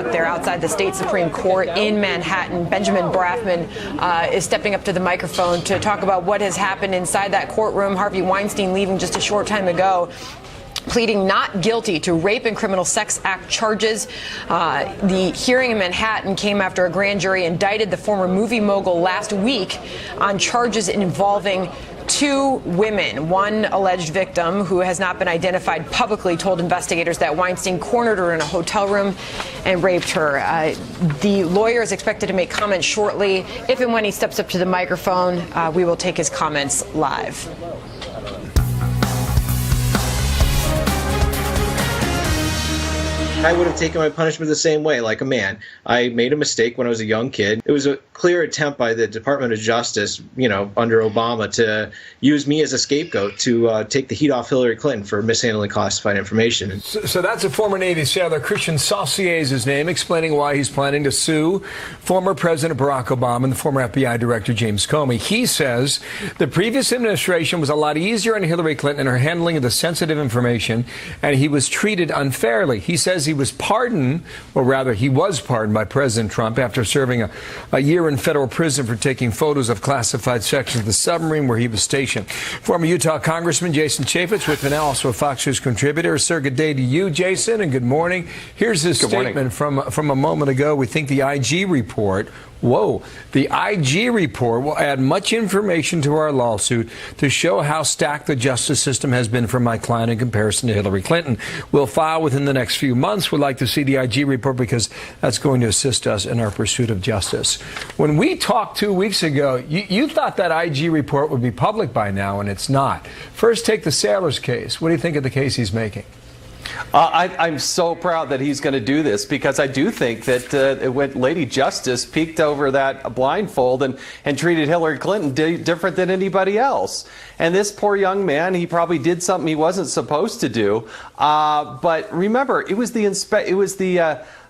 look there outside the state Supreme Court in Manhattan. Benjamin Brafman is stepping up to the microphone to talk about what has happened inside that courtroom. Harvey Weinstein leaving just a short time ago, pleading not guilty to rape and criminal sex act charges. The hearing in Manhattan came after a grand jury indicted the former movie mogul last week on charges involving two women. One alleged victim, who has not been identified publicly, told investigators that Weinstein cornered her in a hotel room and raped her. The lawyer is expected to make comments shortly. If and when he steps up to the microphone, we will take his comments live. I would have taken my punishment the same way, like a man. I made a mistake when I was a young kid. It was a clear attempt by the Department of Justice, under Obama, to use me as a scapegoat to take the heat off Hillary Clinton for mishandling classified information. So that's a former Navy sailor, Christian Saucier is his name, explaining why he's planning to sue former President Barack Obama and the former FBI Director James Comey. He says the previous administration was a lot easier on Hillary Clinton in her handling of the sensitive information, and he was treated unfairly. He says he was pardoned, or rather he was pardoned by President Trump after serving a year in federal prison for taking photos of classified sections of the submarine where he was stationed. Former Utah Congressman Jason Chaffetz with me now, also a Fox News contributor. Sir, good day to you, Jason, and good morning. Here's his statement from a moment ago. We think the IG report the IG report will add much information to our lawsuit to show how stacked the justice system has been for my client in comparison to Hillary Clinton. We'll file within the next few months. We'd like to see the IG report because that's going to assist us in our pursuit of justice. When we talked 2 weeks ago, you thought that IG report would be public by now, and it's not. First, take the Sailor's case. What do you think of the case he's making? I'm so proud that he's going to do this, because I do think that when Lady Justice peeked over that blindfold and treated Hillary Clinton different than anybody else. And this poor young man, he probably did something he wasn't supposed to do. But remember, it was the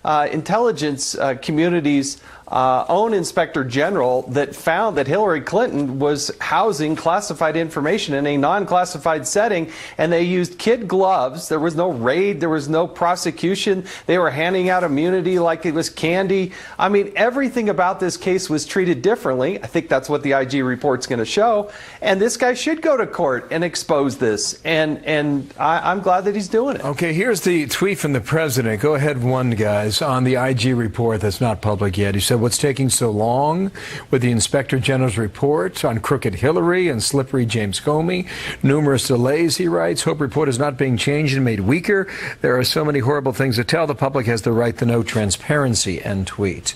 intelligence community's own inspector general that found that Hillary Clinton was housing classified information in a non-classified setting, and they used kid gloves. There was no raid. There was no prosecution. They were handing out immunity like it was candy. I mean, everything about this case was treated differently. I think that's what the IG report's going to show. And this guy should go to court and expose this. And I'm glad that he's doing it. Okay, here's the tweet from the president. Go ahead, one, guys, on the IG report that's not public yet. He said, "What's taking so long with the Inspector General's report on crooked Hillary and slippery James Comey? Numerous delays," he writes. "Hope report is not being changed and made weaker. There are so many horrible things to tell. The public has the right to know transparency," end tweet.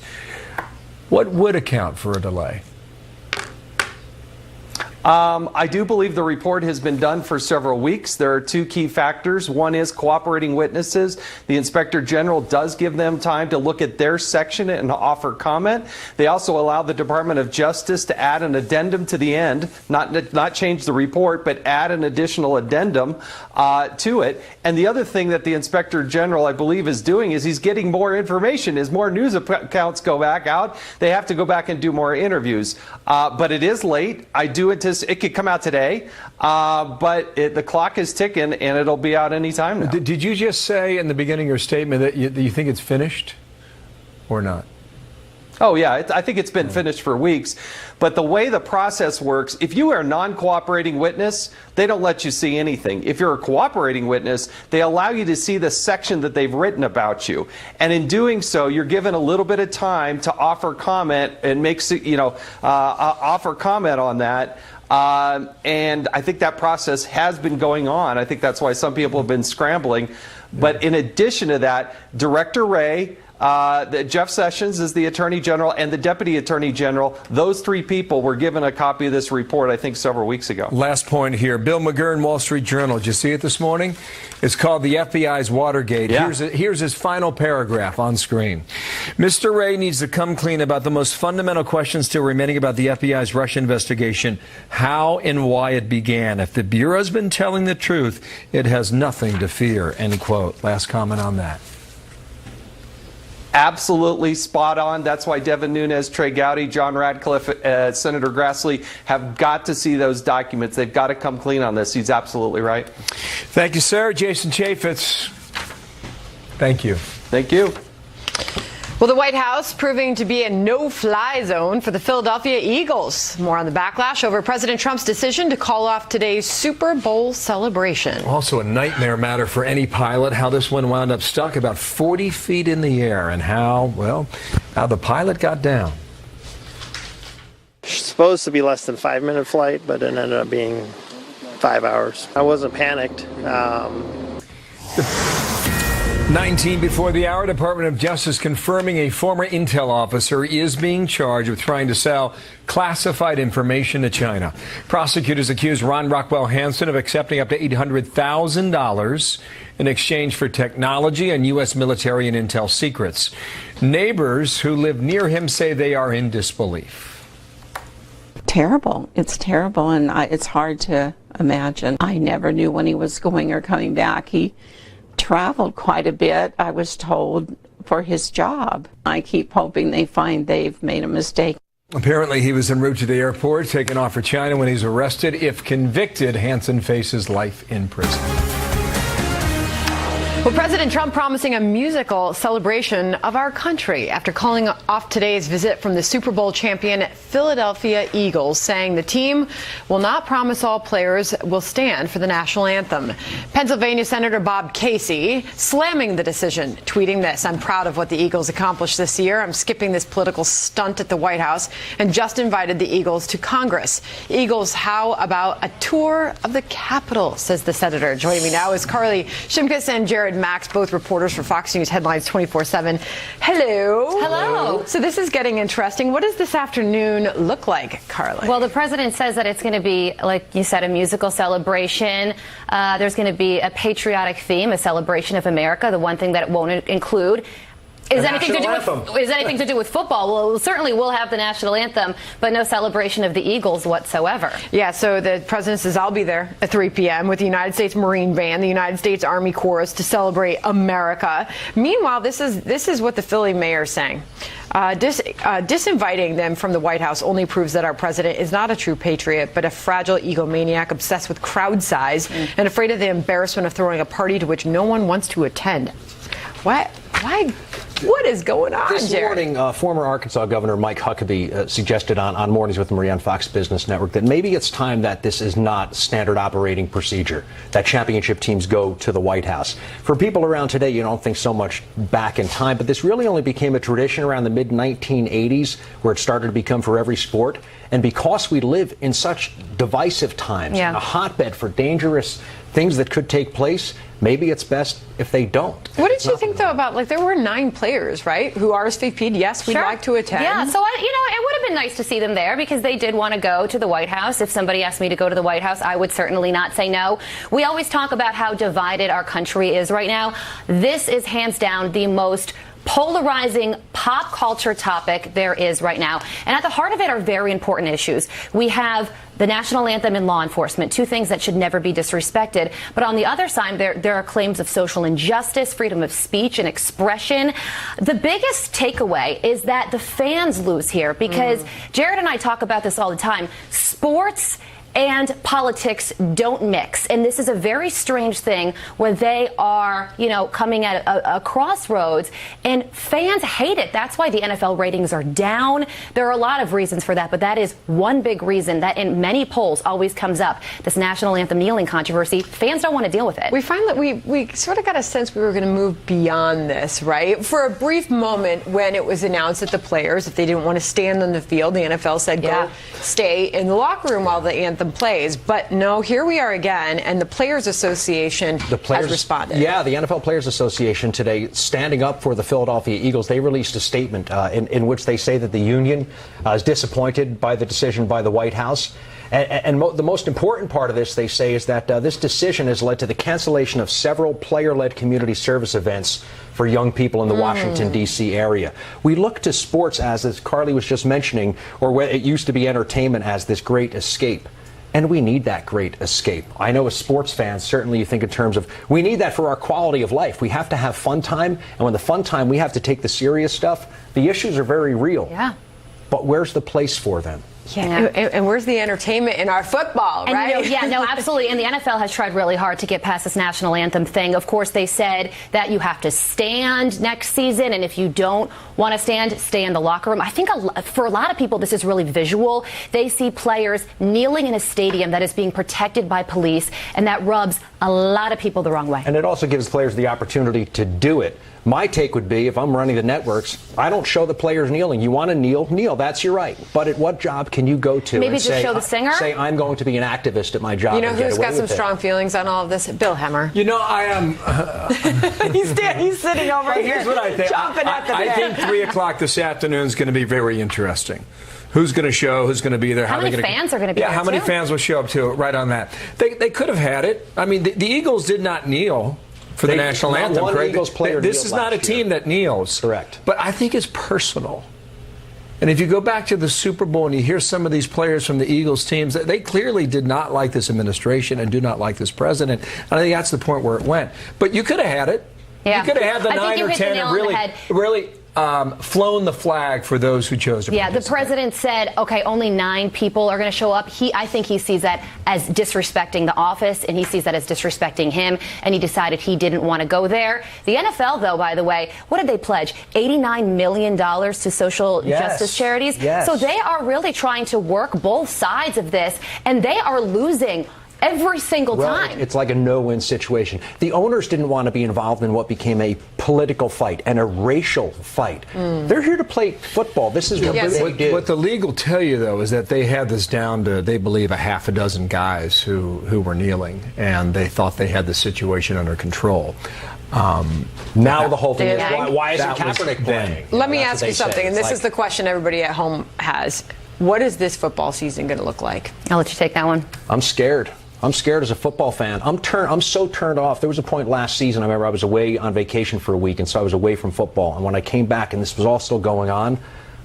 What would account for a delay? I do believe the report has been done for several weeks. There are two key factors. One is cooperating witnesses. The Inspector General does give them time to look at their section and offer comment. They also allow the Department of Justice to add an addendum to the end, not change the report, but add an additional addendum to it. And the other thing that the Inspector General, I believe, is doing is he's getting more information. As more news accounts go back out, they have to go back and do more interviews. But it is late. I do anticipate it could come out today, but the clock is ticking, and it'll be out any time now. Did you just say in the beginning of your statement that you think it's finished or not? Oh, yeah, I think it's been finished for weeks. But the way the process works, if you are a non-cooperating witness, they don't let you see anything. If you're a cooperating witness, they allow you to see the section that they've written about you. And in doing so, you're given a little bit of time to offer comment and offer comment on that. And I think that process has been going on. I think that's why some people have been scrambling. But in addition to that, Director Wray, Jeff Sessions is the Attorney General, and the Deputy Attorney General, those three people were given a copy of this report, I think, several weeks ago. Last point here. Bill McGurn, Wall Street Journal. Did you see it this morning? It's called the FBI's Watergate. Yeah. Here's his final paragraph on screen. Mr. Wray needs to come clean about the most fundamental questions still remaining about the FBI's Russia investigation, how and why it began. If the Bureau's been telling the truth, it has nothing to fear, end quote. Last comment on that. Absolutely spot on. That's why Devin Nunes, Trey Gowdy, John Radcliffe, Senator Grassley have got to see those documents. They've got to come clean on this. He's absolutely right. Thank you, sir. Jason Chaffetz. Thank you. Thank you. Well, the White House proving to be a no-fly zone for the Philadelphia Eagles. More on the backlash over President Trump's decision to call off today's Super Bowl celebration. Also a nightmare matter for any pilot, how this one wound up stuck about 40 feet in the air and how the pilot got down. Supposed to be less than 5-minute flight, but it ended up being 5 hours. I wasn't panicked. 19 before the hour, Department of Justice confirming a former intel officer is being charged with trying to sell classified information to China. Prosecutors accuse Ron Rockwell Hansen of accepting up to $800,000 in exchange for technology and U.S. military and intel secrets. Neighbors who live near him say they are in disbelief. Terrible. It's terrible, and it's hard to imagine. I never knew when he was going or coming back. He traveled quite a bit, I was told, for his job. I keep hoping they find they've made a mistake. Apparently, he was en route to the airport, taken off for China when he's arrested. If convicted, Hansen faces life in prison. Well, President Trump promising a musical celebration of our country after calling off today's visit from the Super Bowl champion Philadelphia Eagles, saying the team will not promise all players will stand for the national anthem. Pennsylvania Senator Bob Casey slamming the decision, tweeting this: "I'm proud of what the Eagles accomplished this year. I'm skipping this political stunt at the White House and just invited the Eagles to Congress. Eagles, how about a tour of the Capitol?" says the senator. Joining me now is Carly Shimkus and Jared Max, both reporters for Fox News Headlines 24/7. Hello. Hello. So this is getting interesting. What does this afternoon look like, Carly? Well, the president says that it's going to be, like you said, a musical celebration. There's going to be a patriotic theme, a celebration of America. The one thing that it won't include is anything to do with football. Well, certainly we'll have the national anthem, but no celebration of the Eagles whatsoever. Yeah, so the president says, "I'll be there at 3 p.m. with the United States Marine Band, the United States Army Chorus to celebrate America." Meanwhile, this is what the Philly mayor is saying. Disinviting them from the White House only proves that our president is not a true patriot, but a fragile egomaniac obsessed with crowd size and afraid of the embarrassment of throwing a party to which no one wants to attend. Why? What is going on, This Jared? morning, former Arkansas Governor Mike Huckabee suggested on Mornings with Marie on Fox Business Network that maybe it's time that this is not standard operating procedure, that championship teams go to the White House. For people around today, you don't think so much back in time, but this really only became a tradition around the mid-1980s, where it started to become for every sport. And because we live in such divisive times, a hotbed for dangerous things that could take place, maybe it's best if they don't. What did you think, though, about, there were 9 players, right, who RSVP'd, yes, we'd like to attend? Yeah, so, it would have been nice to see them there because they did want to go to the White House. If somebody asked me to go to the White House, I would certainly not say no. We always talk about how divided our country is right now. This is hands down the most polarizing pop culture topic there is right now. And at the heart of it are very important issues. We have the national anthem and law enforcement, 2 things that should never be disrespected. But on the other side, there are claims of social injustice, freedom of speech and expression. The biggest takeaway is that the fans lose here because Jared and I talk about this all the time. Sports and politics don't mix. And this is a very strange thing where they are, coming at a crossroads, and fans hate it. That's why the NFL ratings are down. There are a lot of reasons for that, but that is one big reason that in many polls always comes up. This national anthem kneeling controversy, fans don't want to deal with it. We find that we sort of got a sense we were going to move beyond this, right? For a brief moment when it was announced that the players, if they didn't want to stand on the field, the NFL said, go stay in the locker room while the anthem plays. But no, here we are again, and the Players Association has responded. Yeah, the NFL Players Association today, standing up for the Philadelphia Eagles, they released a statement in which they say that the union is disappointed by the decision by the White House. And the most important part of this, they say, is that this decision has led to the cancellation of several player-led community service events for young people in the Washington, D.C. area. We look to sports as Carly was just mentioning, or where it used to be entertainment, as this great escape. And we need that great escape. I know as sports fans, certainly you think in terms of, we need that for our quality of life. We have to have fun time. And when the fun time, we have to take the serious stuff. The issues are very real. Yeah. But where's the place for them? Yeah. And where's the entertainment in our football, and, right? Absolutely. And the NFL has tried really hard to get past this national anthem thing. Of course, they said that you have to stand next season, and if you don't want to stand, stay in the locker room. I think for a lot of people, this is really visual. They see players kneeling in a stadium that is being protected by police, and that rubs a lot of people the wrong way. And it also gives players the opportunity to do it. My take would be, if I'm running the networks, I don't show the players kneeling. You want to kneel? Kneel. That's your right. But at what job can you go to Maybe and just show the singer? Say, I'm going to be an activist at my job? You know and get who's away got some with it? strong feelings on all of this? Bill Hemmer. You know, I am. He's sitting over here. Here's what I think. Chomping at the I bit. think 3 o'clock this afternoon is going to be very interesting. Who's going to show? Who's going to be there? How many fans are going to be there? Yeah, how many too? fans will show up to it? Right on that. They could have had it. I mean, the Eagles did not kneel for the national not anthem. one Correct? Eagles player This kneeled is not a last year. team that kneels. Correct. But I think it's personal. And if you go back to the Super Bowl and you hear some of these players from the Eagles teams, they clearly did not like this administration and do not like this president. And I think that's the point where it went. But you could have had it. Yeah. You could have had the I think 9 you or hit the 10 nail and on the head. really flown the flag for those who chose to Yeah, the participate. president said, okay, only 9 people are going to show up. I think he sees that as disrespecting the office, and he sees that as disrespecting him, and he decided he didn't want to go there. The NFL, though, by the way, what did they pledge? $89 million to social justice charities. Yes. So they are really trying to work both sides of this, and they are losing every single time. It's like a no-win situation. The owners didn't want to be involved in what became a political fight and a racial fight. They're here to play football. This is what they do. What the league will tell you, though, is that they had this down to, they believe, a half a dozen guys who were kneeling, and they thought they had the situation under control. Now the whole thing is, why isn't that was Kaepernick playing? Let me That's ask what you they say. something, and It's this is the question everybody at home has. What is this football season going to look like? I'll let you take that one. I'm scared. I'm scared as a football fan. I'm so turned off. There was a point last season, I remember I was away on vacation for a week, and so I was away from football. And when I came back and this was all still going on,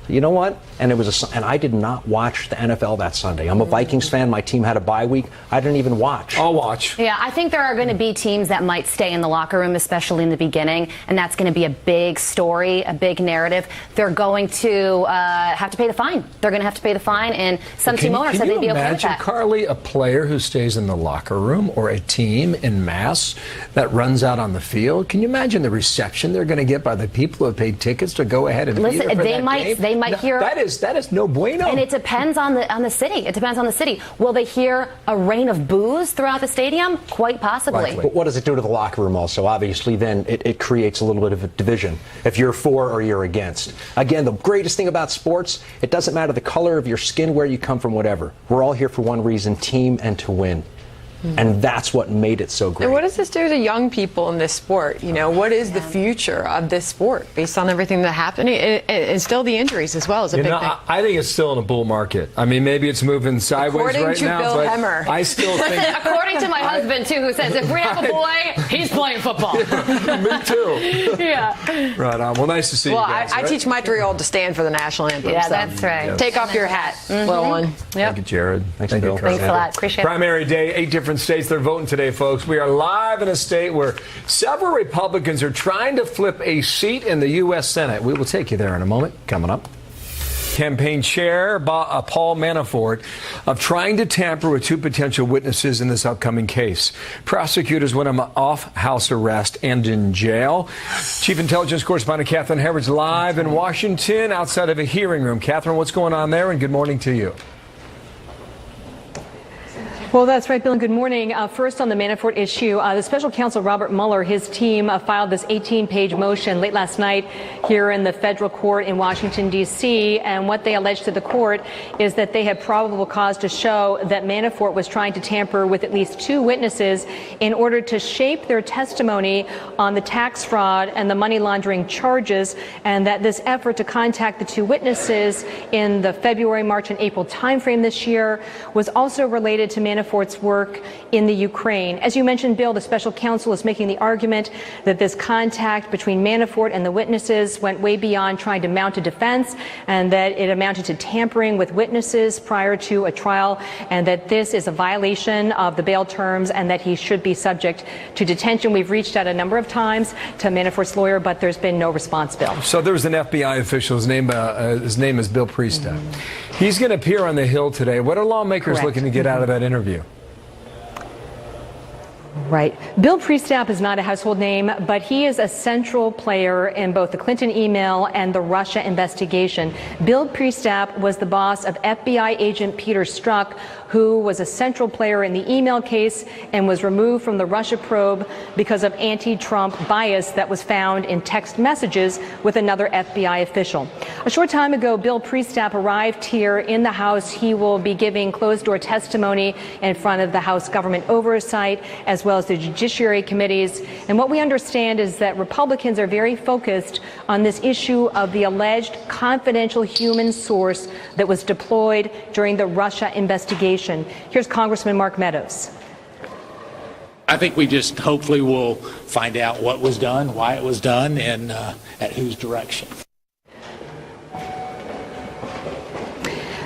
you know what? And and I did not watch the NFL that Sunday. I'm a Vikings fan. My team had a bye week. I didn't even watch. I'll watch. Yeah, I think there are going to be teams that might stay in the locker room, especially in the beginning, and that's going to be a big story, a big narrative. They're going to have to pay the fine. They're going to have to pay the fine, and some team owners said they'd be okay with that. Can you imagine, Carly, a player who stays in the locker room or a team in mass that runs out on the field? Can you imagine the reception they're going to get by the people who have paid tickets to go ahead and be there for that game? They might hear that is no bueno. And it depends on the city. It depends on the city. Will they hear a rain of boos throughout the stadium? Quite possibly. But what does it do to the locker room also? Obviously, then it creates a little bit of a division if you're for or you're against. Again, the greatest thing about sports, it doesn't matter the color of your skin, where you come from, whatever. We're all here for one reason, team and to win. And that's what made it so great. And what does this do to young people in this sport? You know, what is the future of this sport based on everything that happened? And still the injuries as well is a big thing. I think it's still in a bull market. I mean, maybe it's moving sideways According right to now, Bill but Hemmer. I still think... According to my husband, too, who says if we have a boy, he's playing football. Me too. Yeah. Right on. Well, nice to see Well, you guys. I teach my 3-year-old to stand for the national anthem. Yeah, so that's right. Take off your hat, little one. Thank you, Jared. Thanks, Bill. Carly. Thanks a lot. Appreciate it. Primary day, 8 different states. They're voting today, folks. We are live in a state where several Republicans are trying to flip a seat in the U.S. Senate. We will take you there in a moment. Coming up. Campaign chair Paul Manafort of trying to tamper with 2 potential witnesses in this upcoming case. Prosecutors want him off house arrest and in jail. Chief Intelligence Correspondent Catherine Herridge live in Washington outside of a hearing room. Catherine, what's going on there? And good morning to you. Well, that's right, Bill, and good morning. First on the Manafort issue, the special counsel Robert Mueller, his team filed this 18-page motion late last night here in the federal court in Washington, D.C., and what they alleged to the court is that they had probable cause to show that Manafort was trying to tamper with at least 2 witnesses in order to shape their testimony on the tax fraud and the money laundering charges, and that this effort to contact the 2 witnesses in the February, March, and April timeframe this year was also related to Manafort's work in the Ukraine. As you mentioned, Bill, the special counsel is making the argument that this contact between Manafort and the witnesses went way beyond trying to mount a defense, and that it amounted to tampering with witnesses prior to a trial, and that this is a violation of the bail terms and that he should be subject to detention. We've reached out a number of times to Manafort's lawyer, but there's been no response, Bill. So there was an FBI official. His name is Bill Priestap. He's going to appear on the Hill today. What are lawmakers Correct. looking to get out of that interview? Right. Bill Priestap is not a household name, but he is a central player in both the Clinton email and the Russia investigation. Bill Priestap was the boss of FBI agent Peter Strzok, who was a central player in the email case and was removed from the Russia probe because of anti-Trump bias that was found in text messages with another FBI official. A short time ago, Bill Priestap arrived here in the House. He will be giving closed-door testimony in front of the House Government Oversight as well as the Judiciary Committees. And what we understand is that Republicans are very focused on this issue of the alleged confidential human source that was deployed during the Russia investigation. Here's Congressman Mark Meadows. I think we just hopefully will find out what was done, why it was done, and at whose direction.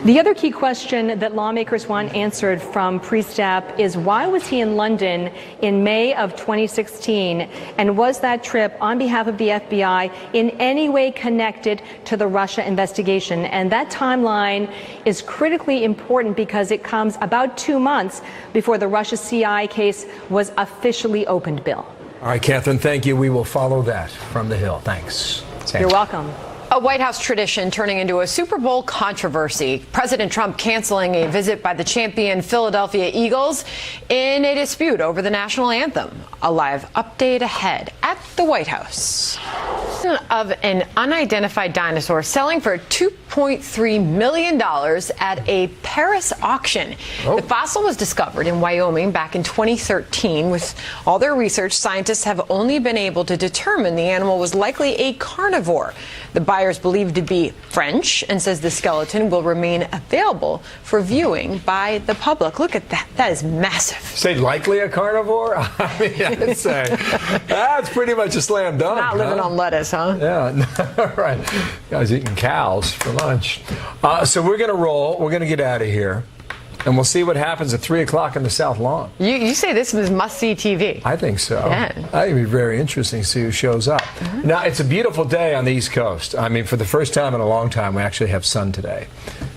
The other key question that lawmakers want answered from Priestap is why was he in London in May of 2016, and was that trip on behalf of the FBI in any way connected to the Russia investigation? And that timeline is critically important because it comes about 2 months before the Russia CI case was officially opened, Bill. All right, Catherine, thank you. We will follow that from the Hill. Thanks. You're welcome. A White House tradition turning into a Super Bowl controversy. President Trump canceling a visit by the champion Philadelphia Eagles in a dispute over the national anthem. A live update ahead at the White House. Of an unidentified dinosaur selling for $2.3 million at a Paris auction. The fossil was discovered in Wyoming back in 2013. With all their research, scientists have only been able to determine the animal was likely a carnivore. The buyers believed to be French and says the skeleton will remain available for viewing by the public. Look at that. That is massive. Say likely a carnivore? I mean, I'd say that's pretty much a slam dunk. Not living on lettuce, huh? Yeah, right. Guys eating cows for lunch. So we're going to roll. We're going to get out of here. And we'll see what happens at 3 o'clock in the South Lawn. You say this was must-see TV. I think so. Yeah. I think it'd be very interesting to see who shows up. Now, it's a beautiful day on the East Coast. I mean, for the first time in a long time, we actually have sun today.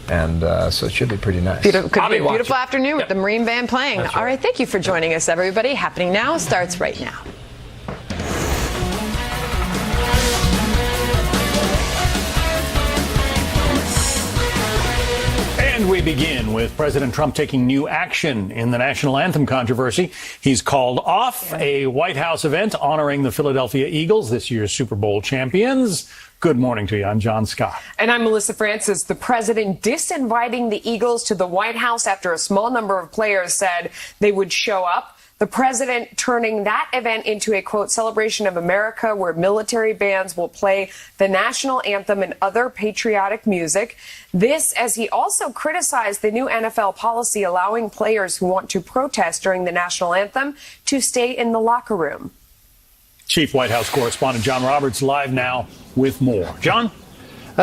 And so it should be pretty nice. Could be a beautiful afternoon with the Marine Band playing. That's All right. right, thank you for joining us, everybody. Happening Now starts right now. And we begin with President Trump taking new action in the national anthem controversy. He's called off a White House event honoring the Philadelphia Eagles, this year's Super Bowl champions. Good morning to you. I'm John Scott. And I'm Melissa Francis. The president disinviting the Eagles to the White House after a small number of players said they would show up. The president turning that event into a, quote, celebration of America where military bands will play the national anthem and other patriotic music. This as he also criticized the new NFL policy allowing players who want to protest during the national anthem to stay in the locker room. Chief White House correspondent John Roberts live now with more. John?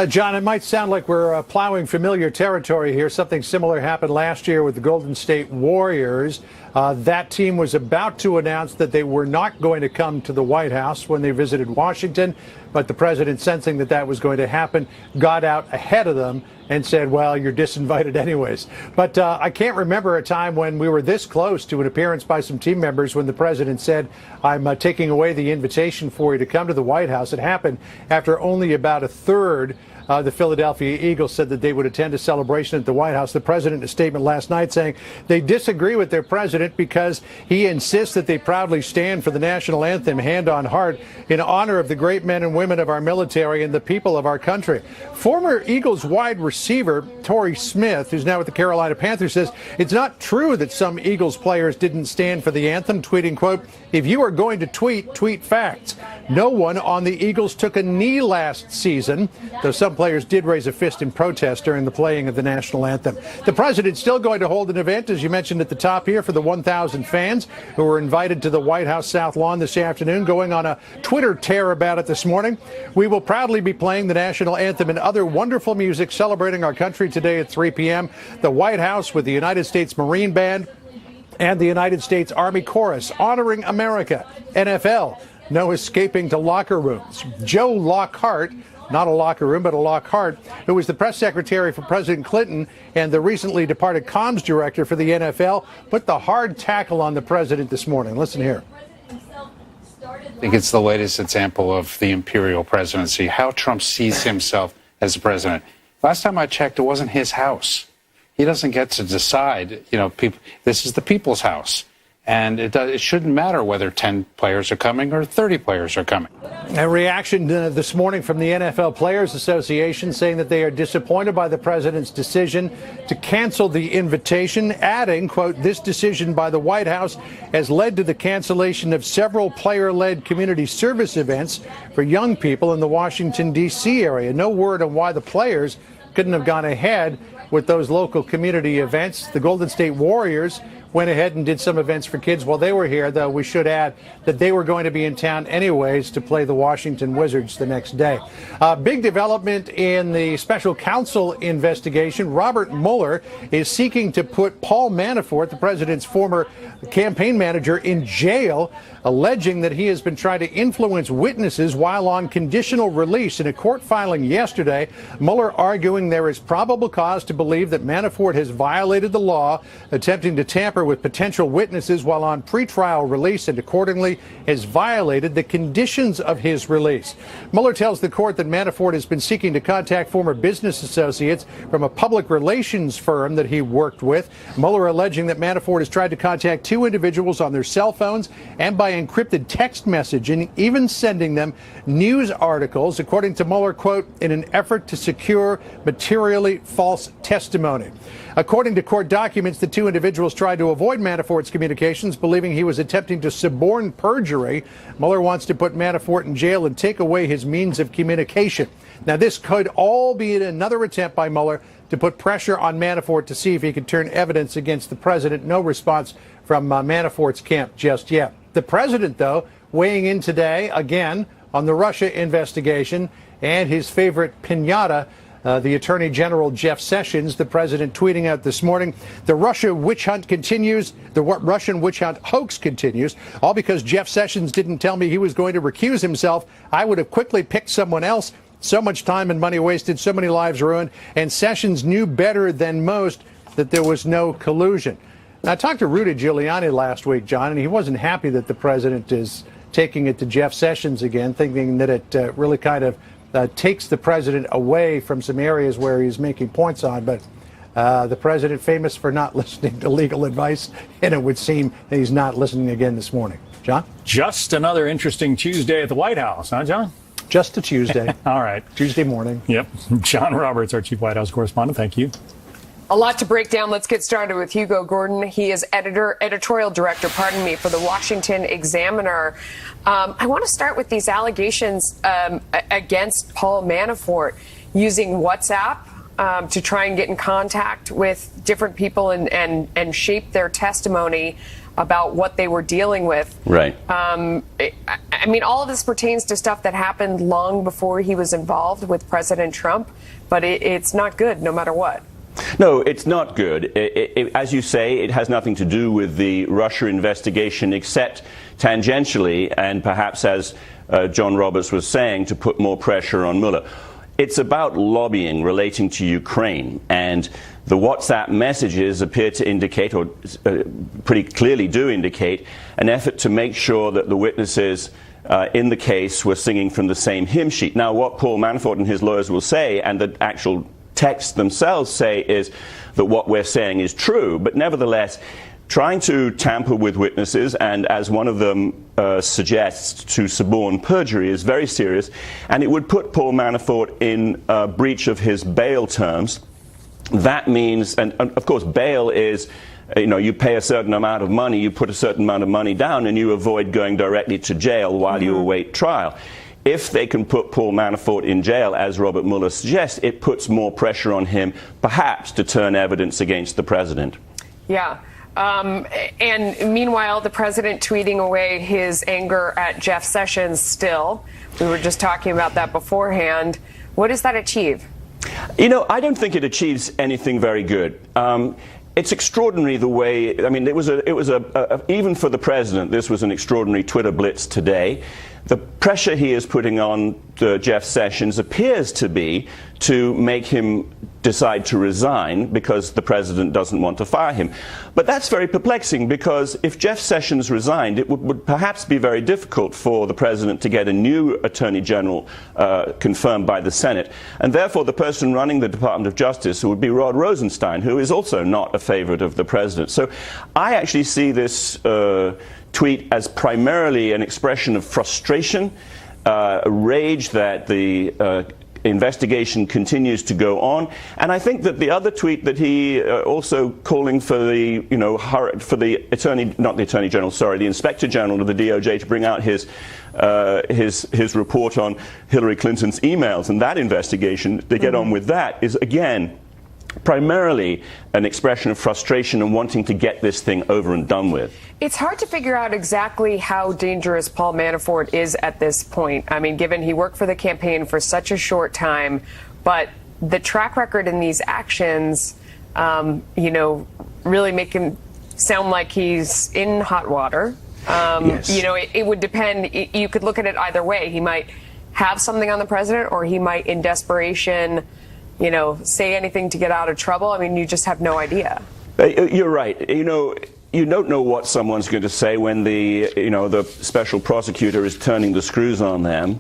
John, it might sound like we're plowing familiar territory here. Something similar happened last year with the Golden State Warriors. That team was about to announce that they were not going to come to the White House when they visited Washington, but the president, sensing that that was going to happen, got out ahead of them and said, well, you're disinvited anyways. But I can't remember a time when we were this close to an appearance by some team members when the president said, I'm taking away the invitation for you to come to the White House. It happened after only about a third. The Philadelphia Eagles said that they would attend a celebration at the White House. The president in a statement last night saying they disagree with their president because he insists that they proudly stand for the national anthem, hand on heart, in honor of the great men and women of our military and the people of our country. Former Eagles wide receiver Torrey Smith, who's now with the Carolina Panthers, says it's not true that some Eagles players didn't stand for the anthem, tweeting, quote, if you are going to tweet facts. No one on the Eagles took a knee last season, though some players did raise a fist in protest during the playing of the national anthem. The president's still going to hold an event, as you mentioned at the top here, for the 1,000 fans who were invited to the White House South Lawn this afternoon, going on a Twitter tear about it this morning. We will proudly be playing the national anthem and other wonderful music celebrating our country today at 3 p.m. The White House with the United States Marine Band and the United States Army Chorus honoring America. NFL, no escaping to locker rooms. Joe Lockhart, not a locker room, but a Lockhart, who was the press secretary for President Clinton and the recently departed comms director for the NFL, put the hard tackle on the president this morning. Listen here. I think it's the latest example of the imperial presidency, how Trump sees himself as the president. Last time I checked, it wasn't his house. He doesn't get to decide, this is the people's house. And it shouldn't matter whether 10 players are coming or 30 players are coming. A reaction this morning from the NFL Players Association saying that they are disappointed by the president's decision to cancel the invitation, adding, quote, this decision by the White House has led to the cancellation of several player-led community service events for young people in the Washington, D.C. area. No word on why the players couldn't have gone ahead with those local community events. The Golden State Warriors went ahead and did some events for kids while they were here, though we should add that they were going to be in town anyways to play the Washington Wizards the next day. Big development in the special counsel investigation. Robert Mueller is seeking to put Paul Manafort, the president's former campaign manager, in jail, alleging that he has been trying to influence witnesses while on conditional release. In a court filing yesterday, Mueller arguing there is probable cause to believe that Manafort has violated the law, attempting to tamper with potential witnesses while on pretrial release, and accordingly has violated the conditions of his release. Mueller tells the court that Manafort has been seeking to contact former business associates from a public relations firm that he worked with. Mueller alleging that Manafort has tried to contact two individuals on their cell phones and by encrypted text messaging, even sending them news articles, according to Mueller, quote, in an effort to secure materially false testimony. According to court documents, the two individuals tried to avoid Manafort's communications, believing he was attempting to suborn perjury. Mueller wants to put Manafort in jail and take away his means of communication. Now, this could all be another attempt by Mueller to put pressure on Manafort to see if he could turn evidence against the president. No response from Manafort's camp just yet. The president, though, weighing in today again on the Russia investigation and his favorite piñata, the Attorney General Jeff Sessions. The president tweeting out this morning, the Russia witch hunt continues, the Russian witch hunt hoax continues, all because Jeff Sessions didn't tell me he was going to recuse himself. I would have quickly picked someone else. So much time and money wasted, so many lives ruined, and Sessions knew better than most that there was no collusion. Now, I talked to Rudy Giuliani last week, John, and he wasn't happy that the president is taking it to Jeff Sessions again, thinking that it really kind of takes the president away from some areas where he's making points on. But the president, famous for not listening to legal advice, and it would seem that he's not listening again this morning. John? Just another interesting Tuesday at the White House, huh, John? Just a Tuesday. All right. Tuesday morning. Yep. John Roberts, our chief White House correspondent. Thank you. A lot to break down. Let's get started with Hugo Gordon. He is editorial director, for the Washington Examiner. I want to start with these allegations against Paul Manafort using WhatsApp to try and get in contact with different people and shape their testimony about what they were dealing with. Right. I mean, all of this pertains to stuff that happened long before he was involved with President Trump, but it's not good no matter what. No, it's not good. As you say, it has nothing to do with the Russia investigation except tangentially and perhaps, as John Roberts was saying, to put more pressure on Mueller. It's about lobbying relating to Ukraine, and the WhatsApp messages appear to indicate, or pretty clearly do indicate, an effort to make sure that the witnesses in the case were singing from the same hymn sheet. Now, what Paul Manafort and his lawyers will say, and the actual texts themselves say, is that what we're saying is true, but nevertheless, trying to tamper with witnesses, and as one of them suggests, to suborn perjury is very serious, and it would put Paul Manafort in breach of his bail terms. That means, and of course, bail is, you pay a certain amount of money, you put a certain amount of money down, and you avoid going directly to jail while you await trial. If they can put Paul Manafort in jail, as Robert Mueller suggests, it puts more pressure on him, perhaps, to turn evidence against the president. Yeah. And meanwhile, the president tweeting away his anger at Jeff Sessions still. We were just talking about that beforehand. What does that achieve? I don't think it achieves anything very good. It's extraordinary the way, I mean, it was even for the president, this was an extraordinary Twitter blitz today. The pressure he is putting on Jeff Sessions appears to be to make him decide to resign because the president doesn't want to fire him. But that's very perplexing, because if Jeff Sessions resigned, it would perhaps be very difficult for the president to get a new attorney general confirmed by the Senate. And therefore, the person running the Department of Justice would be Rod Rosenstein, who is also not a favorite of the president. So I actually see this tweet as primarily an expression of frustration, rage that the investigation continues to go on. And I think that the other tweet that he also calling for the, for the the Inspector General of the DOJ to bring out his report on Hillary Clinton's emails and that investigation, to get on with that, is again primarily an expression of frustration and wanting to get this thing over and done with. It's hard to figure out exactly how dangerous Paul Manafort is at this point. I mean, given he worked for the campaign for such a short time, but the track record in these actions, really make him sound like he's in hot water. Yes. It would depend. You could look at it either way. He might have something on the president, or he might, in desperation, say anything to get out of trouble. I mean, you just have no idea. You're right. You don't know what someone's going to say when the special prosecutor is turning the screws on them.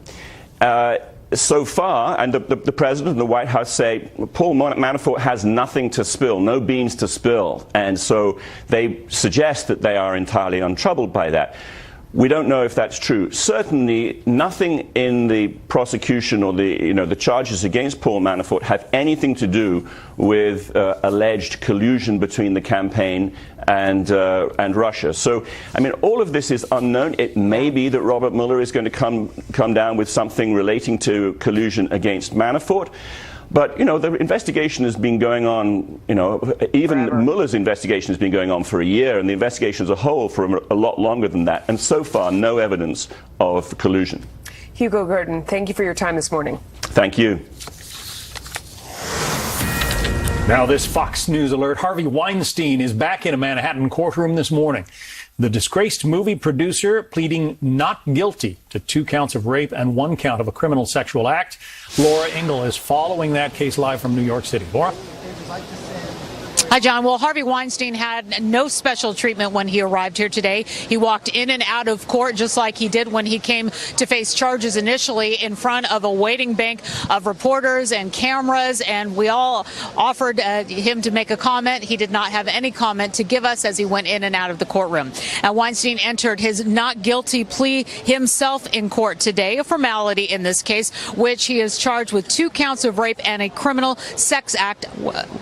So far, and the president and the White House say Paul Manafort has nothing to spill, no beans to spill, and so they suggest that they are entirely untroubled by that. We don't know if that's true. Certainly, nothing in the prosecution or the charges against Paul Manafort have anything to do with alleged collusion between the campaign and Russia. So, I mean, all of this is unknown. It may be that Robert Mueller is going to come down with something relating to collusion against Manafort. But, the investigation has been going on, even Mueller's investigation has been going on for a year, and the investigation as a whole for a lot longer than that. And so far, no evidence of collusion. Hugo Gurdon, thank you for your time this morning. Thank you. Now, this Fox News alert. Harvey Weinstein is back in a Manhattan courtroom this morning. The disgraced movie producer pleading not guilty to 2 counts of rape and 1 count of a criminal sexual act. Laura Ingle is following that case live from New York City. Laura? Hi, John. Well, Harvey Weinstein had no special treatment when he arrived here today. He walked in and out of court just like he did when he came to face charges initially, in front of a waiting bank of reporters and cameras, and we all offered him to make a comment. He did not have any comment to give us as he went in and out of the courtroom. And Weinstein entered his not guilty plea himself in court today, a formality in this case, which he is charged with 2 counts of rape and a criminal sex act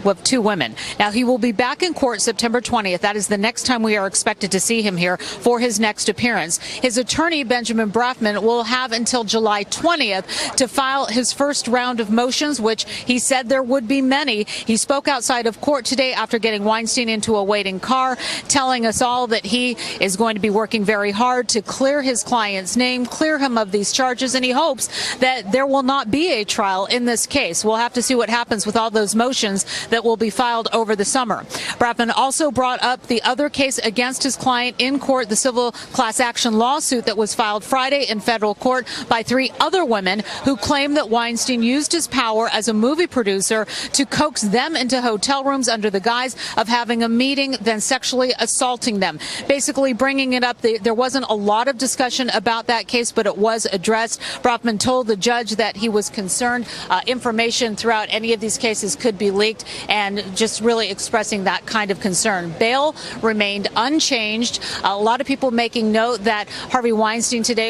with 2 women. Now, he will be back in court September 20th. That is the next time we are expected to see him here for his next appearance. His attorney, Benjamin Brafman, will have until July 20th to file his first round of motions, which he said there would be many. He spoke outside of court today after getting Weinstein into a waiting car, telling us all that he is going to be working very hard to clear his client's name, clear him of these charges, and he hopes that there will not be a trial in this case. We'll have to see what happens with all those motions that will be filed over the summer. Brafman also brought up the other case against his client in court, the civil class action lawsuit that was filed Friday in federal court by 3 other women who claim that Weinstein used his power as a movie producer to coax them into hotel rooms under the guise of having a meeting, then sexually assaulting them. Basically bringing it up, there wasn't a lot of discussion about that case, but it was addressed. Brafman told the judge that he was concerned information throughout any of these cases could be leaked, and just really expressing that kind of concern. Bail remained unchanged. A lot of people making note that Harvey Weinstein today